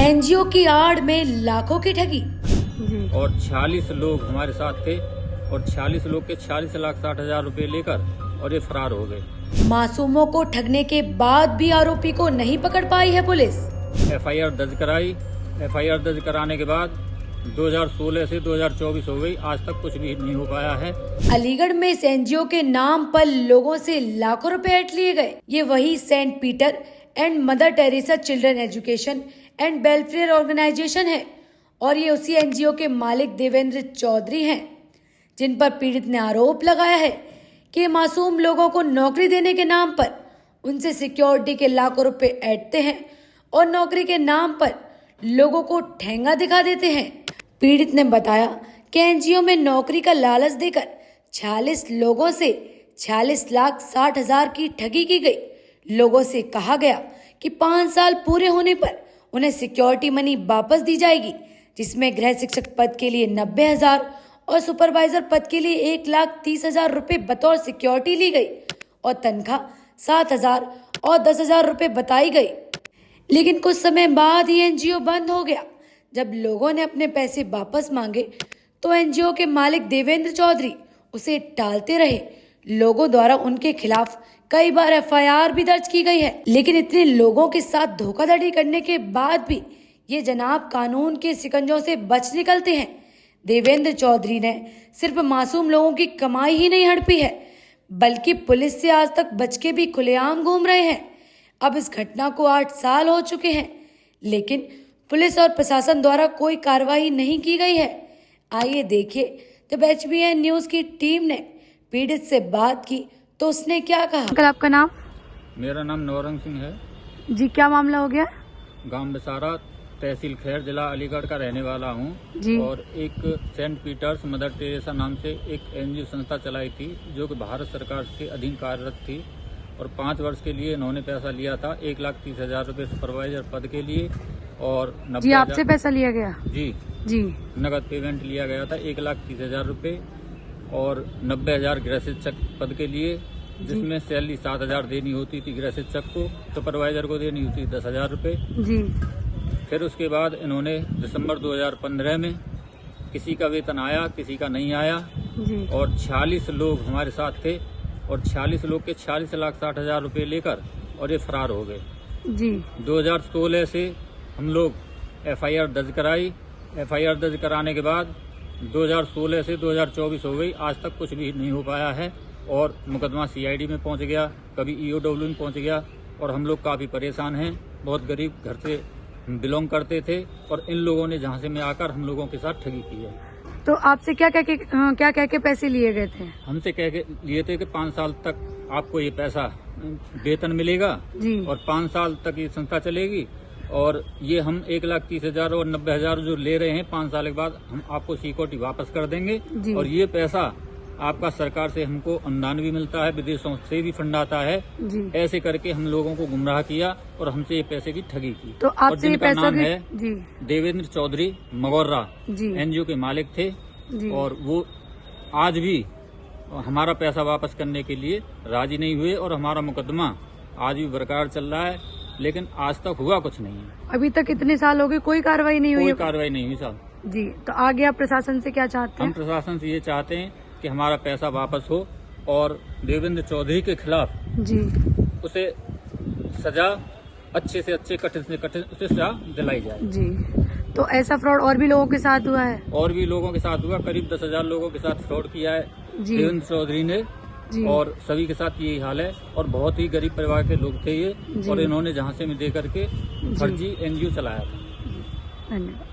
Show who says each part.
Speaker 1: NGO की आड़ में लाखों की ठगी।
Speaker 2: और 46 लोग हमारे साथ थे और 46 लोग के 46,60,000 रुपए लेकर और ये फरार हो गए।
Speaker 1: मासूमों को ठगने के बाद भी आरोपी को नहीं पकड़ पाई है पुलिस।
Speaker 2: एफआईआर दर्ज कराई। एफआईआर दर्ज कराने के बाद 2016 से 2024 हो गई, आज तक कुछ भी नहीं हो पाया है।
Speaker 1: अलीगढ़ में इस एनजीओ के नाम पर लोगों से लाखों रुपए ऐंठ लिए गए। ये वही saint Peter and mother Teresa children education and welfare organisation है और ये उसी एनजीओ के मालिक देवेंद्र चौधरी हैं, जिन पर पीड़ित ने आरोप लगाया है कि मासूम लोगों को नौकरी देने के नाम पर उनसे सिक्योरिटी के लाखों रुपए ऐंठते हैं और नौकरी के नाम पर लोगों को ठेंगा दिखा देते हैं। पीड़ित ने बताया कि एनजीओ में नौकरी का लालच देकर 46 लोगों से 46,60,000 की ठगी की गई। लोगों से कहा गया कि 5 साल पूरे होने पर उन्हें सिक्योरिटी मनी वापस दी जाएगी, जिसमें गृह शिक्षक पद के लिए 90,000 और सुपरवाइजर पद के लिए 1,30,000 रुपए बतौर सिक्योरिटी ली गई और तनख्वाह 7,000 और 10,000 रुपए बताई गई। लेकिन कुछ समय बाद ही एनजीओ बंद हो गया। जब लोगों ने अपने पैसे वापस मांगे तो एनजीओ के मालिक देवेंद्र चौधरी उसे टालते रहे। लोगों द्वारा उनके खिलाफ कई बार एफआईआर भी दर्ज की गई है, लेकिन इतने लोगों के साथ धोखाधड़ी करने के बाद भी ये जनाब कानून के शिकंजों से बच निकलते हैं। देवेंद्र चौधरी ने सिर्फ मासूम लोगों की कमाई ही नहीं हड़पी है, बल्कि पुलिस से आज तक बच के भी खुलेआम घूम रहे हैं। अब इस घटना को 8 साल हो चुके हैं, लेकिन पुलिस और प्रशासन द्वारा कोई कार्रवाई नहीं की गई है। आइए देखिए, जब HBN न्यूज की टीम ने पीड़ित से बात की तो उसने क्या कहा।
Speaker 3: अंकल, आपका नाम?
Speaker 2: मेरा नाम नौरंग सिंह है।
Speaker 3: जी, क्या मामला हो गया?
Speaker 2: गांव बसारा, तहसील खैर, जिला अलीगढ़ का रहने वाला हूं।
Speaker 3: जी।
Speaker 2: और एक सेंट पीटर्स मदर टेरेसा नाम से एक एनजीओ संस्था चलाई थी, जो कि भारत सरकार के अधीन कार्यरत थी और 5 वर्ष के लिए इन्होंने पैसा लिया था। 1,30,000 रुपए सुपरवाइजर पद के लिए और 90,000।
Speaker 3: जी, आपसे पैसा लिया गया?
Speaker 2: जी
Speaker 3: जी।
Speaker 2: नगद पेमेंट लिया गया था 1,30,000 रुपए और 90,000 गृह शिक्षक पद के लिए, जिसमें सैलरी 7,000 देनी होती थी गृह शिक्षक को, सुपरवाइजर को देनी होती 10,000 रुपए।
Speaker 3: जी।
Speaker 2: फिर उसके बाद इन्होंने दिसंबर 2015 में किसी का वेतन आया, किसी का नहीं आया।
Speaker 3: जी।
Speaker 2: और 46 लोग हमारे साथ थे और 46 लोग के 46,60,000 रुपए लेकर और ये फरार हो गए।
Speaker 3: जी।
Speaker 2: 2016 से हम लोग एफआईआर दर्ज कराई। एफआईआर दर्ज कराने के बाद 2016 से 2024 हो गई, आज तक कुछ भी नहीं हो पाया है और मुकदमा सीआईडी में पहुंच गया, कभी ईओडब्ल्यू में पहुंच गया और हम लोग काफी परेशान हैं। बहुत गरीब घर से बिलोंग करते थे और इन लोगों ने झांसे में आकर हम लोगों के साथ ठगी की है।
Speaker 3: तो आपसे क्या कह के पैसे लिए गए थे?
Speaker 2: हमसे कह के लिए थे कि 5 साल तक आपको ये पैसा वेतन मिलेगा। जी। और 5 साल तक ये संस्था चलेगी और ये हम 1,30,000 और 90,000 जो ले रहे हैं 5 साल के बाद हम आपको सिक्योरिटी वापस कर देंगे। और ये पैसा आपका सरकार से हमको अनुदान भी मिलता है, विदेशों से भी फंड आता है। जी। ऐसे करके हम लोगों को गुमराह किया और हमसे ये पैसे की ठगी की।
Speaker 3: तो आपसे ये पैसा
Speaker 2: नाम है जी देवेंद्र चौधरी मगोर्रा, एनजीओ के मालिक थे। जी। और वो आज भी हमारा पैसा वापस करने के लिए राजी नहीं हुए और हमारा मुकदमा आज भी बरकरार चल रहा है, लेकिन आज तक हुआ कुछ नहीं है।
Speaker 3: अभी तक इतने साल हो गए, कोई कार्रवाई नहीं हुई?
Speaker 2: कोई कार्रवाई नहीं हुई साहब।
Speaker 3: जी। तो आगे आप प्रशासन से क्या चाहते हैं?
Speaker 2: हम प्रशासन से ये चाहते हैं कि हमारा पैसा वापस हो और देवेंद्र चौधरी के खिलाफ जी उसे सजा अच्छे से अच्छे, कठिन से कठिन उसे सजा दिलाई जाए। जी।
Speaker 3: तो ऐसा फ्रॉड और भी लोगों के साथ हुआ है?
Speaker 2: और भी लोगों के साथ हुआ, करीब 10,000 लोगों के साथ फ्रॉड किया है देवेंद्र चौधरी ने। जी। और सभी के साथ यही हाल है और बहुत ही गरीब परिवार के लोग थे ये और इन्होंने झांसे में दे करके फर्जी एनजीओ चलाया था।
Speaker 3: धन्यवाद।